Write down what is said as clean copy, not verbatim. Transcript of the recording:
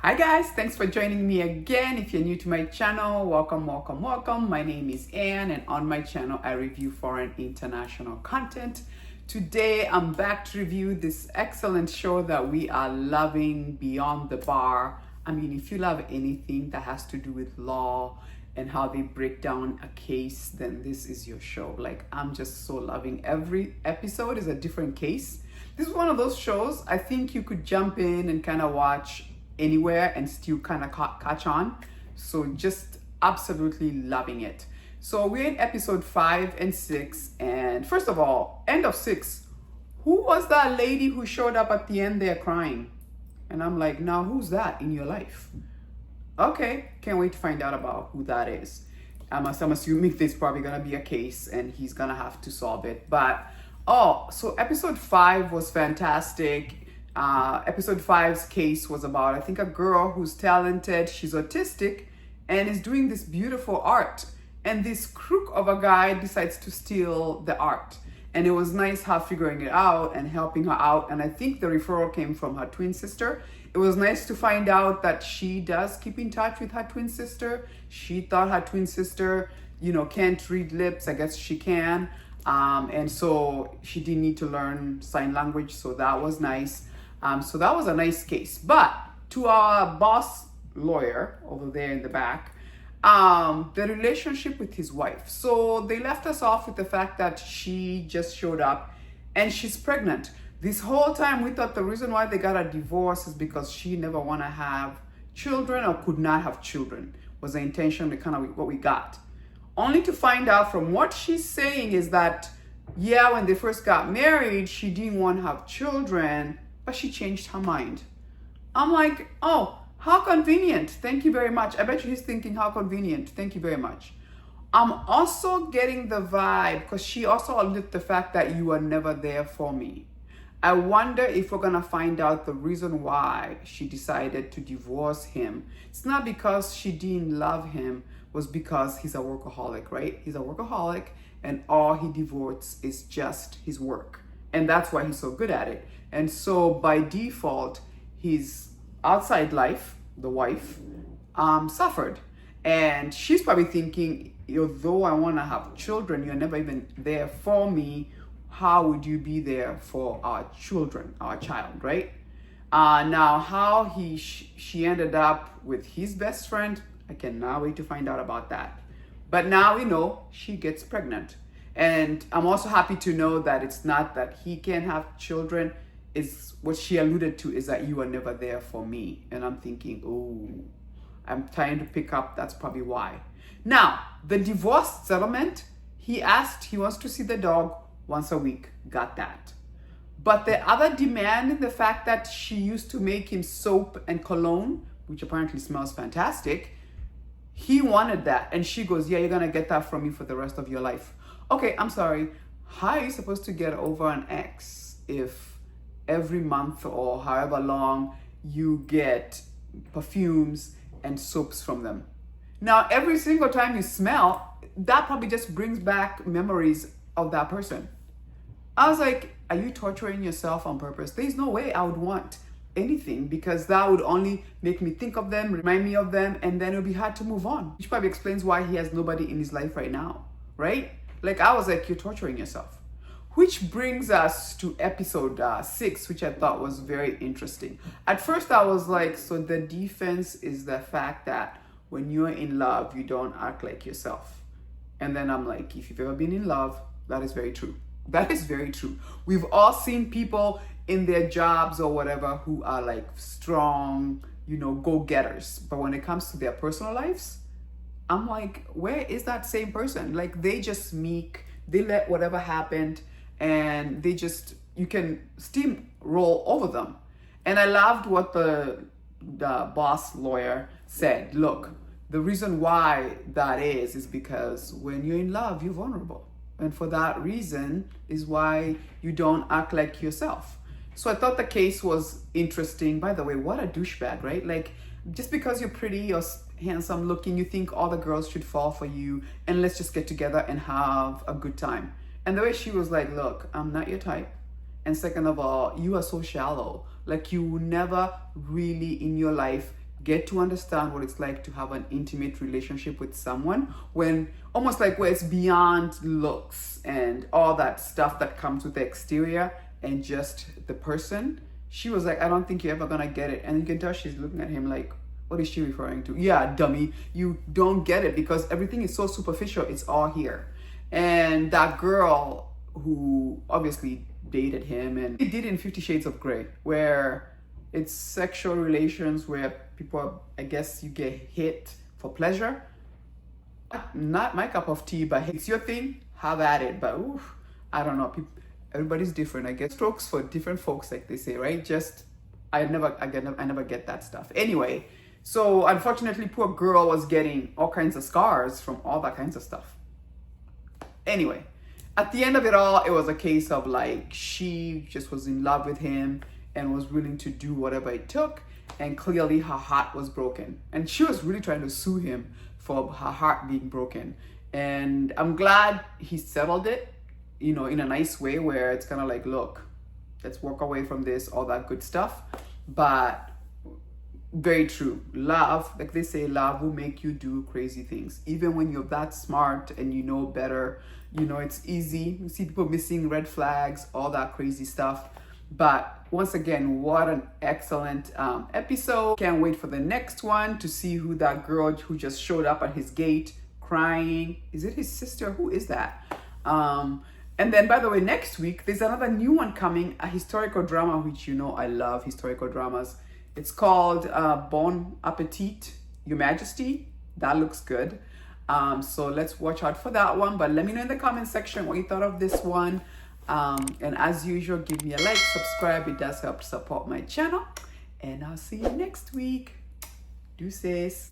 Hi guys, thanks for joining me again. If you're new to my channel, welcome. My name is Anne, and on my channel I review foreign international content. Today I'm back to review this excellent show that we are loving, Beyond the Bar. I mean, if you love anything that has to do with law and how they break down a case, then this is your show. Like, I'm just so loving. Every episode is a different case. This is one of those shows I think you could jump in and kind of watch anywhere and still kind of catch on. So just absolutely loving it. So we're in episode 5 and 6, and first of all, end of 6, who was that lady who showed up at the end there crying? And I'm like, now who's that in your life? Okay, can't wait to find out about who that is. I'm assuming there's probably gonna be a case and he's gonna have to solve it. But so episode 5 was fantastic. Episode 5's case was about, I think, a girl who's talented, she's autistic, and is doing this beautiful art. And this crook of a guy decides to steal the art. And it was nice her figuring it out and helping her out. And I think the referral came from her twin sister. It was nice to find out that she does keep in touch with her twin sister. She thought her twin sister, can't read lips. I guess she can. And so she didn't need to learn sign language. So that was nice. So that was a nice case. But to our boss lawyer over there in the back, the relationship with his wife. So they left us off with the fact that she just showed up and she's pregnant. This whole time we thought the reason why they got a divorce is because she never want to have children or could not have children, was the intention, kind of what we got. Only to find out from what she's saying is that, yeah, when they first got married, she didn't want to have children, but she changed her mind. I'm like, oh, how convenient. Thank you very much. I bet you he's thinking, how convenient. Thank you very much. I'm also getting the vibe, because she also alluded to the fact that you are never there for me. I wonder if we're going to find out the reason why she decided to divorce him. It's not because she didn't love him, it was because he's a workaholic, right? He's a workaholic, and all he devotes is just his work. And that's why he's so good at it. And so by default, his outside life, the wife, suffered. And she's probably thinking, although I want to have children, you're never even there for me. How would you be there for our children, our child, right? Now, how she ended up with his best friend, I cannot wait to find out about that. But now we know she gets pregnant. And I'm also happy to know that it's not that he can't have children. Is what she alluded to is that you are never there for me. And I'm thinking, oh, I'm trying to pick up, that's probably why. Now, the divorce settlement, he wants to see the dog once a week, got that. But the other demand in the fact that she used to make him soap and cologne, which apparently smells fantastic, he wanted that. And she goes, yeah, you're gonna get that from me for the rest of your life. Okay, I'm sorry, how are you supposed to get over an ex if every month or however long you get perfumes and soaps from them? Now, every single time you smell, that probably just brings back memories of that person. I was like, are you torturing yourself on purpose? There's no way I would want anything, because that would only make me think of them, remind me of them, and then it'll be hard to move on. Which probably explains why he has nobody in his life right now, right? Like, I was like, you're torturing yourself. Which brings us to episode 6, which I thought was very interesting. At first I was like, so the defense is the fact that when you're in love, you don't act like yourself. And then I'm like, if you've ever been in love, that is very true. That is very true. We've all seen people in their jobs or whatever who are like strong, go-getters. But when it comes to their personal lives, I'm like, where is that same person? Like, they just meek, they let whatever happened, and you can steamroll over them. And I loved what the boss lawyer said. Look, the reason why that is because when you're in love, you're vulnerable. And for that reason is why you don't act like yourself. So I thought the case was interesting. By the way, what a douchebag, right? Like, just because you're pretty or handsome looking, you think all the girls should fall for you, and let's just get together and have a good time. And the way she was like, look, I'm not your type. And second of all, you are so shallow. Like, you never really in your life get to understand what it's like to have an intimate relationship with someone, when almost like where it's beyond looks and all that stuff that comes with the exterior and just the person. She was like, I don't think you're ever gonna get it. And you can tell she's looking at him like, what is she referring to? Yeah, dummy, you don't get it because everything is so superficial. It's all here. And that girl who obviously dated him, and he did in 50 Shades of Grey, where it's sexual relations where people, I guess, you get hit for pleasure. Not my cup of tea, but it's your thing, have at it. But oof, I don't know. Everybody's different, I guess. Strokes for different folks, like they say, right? Just I never get that stuff. Anyway, so unfortunately, poor girl was getting all kinds of scars from all that kinds of stuff. Anyway, at the end of it all, it was a case of like she just was in love with him and was willing to do whatever it took. And clearly her heart was broken. And she was really trying to sue him for her heart being broken. And I'm glad he settled it, you know, in a nice way where it's kind of like, look, let's walk away from this, all that good stuff. But very true. Love, like they say, love will make you do crazy things. Even when you're that smart and you know better, you know, it's easy. You see people missing red flags, all that crazy stuff. But once again, what an excellent episode. Can't wait for the next one to see who that girl who just showed up at his gate crying. Is it his sister? Who is that? And then, by the way, next week, there's another new one coming, a historical drama, which you know I love historical dramas. It's called Bon Appetit, Your Majesty. That looks good. So let's watch out for that one. But let me know in the comment section what you thought of this one. And as usual, give me a like, subscribe. It does help support my channel. And I'll see you next week. Deuces.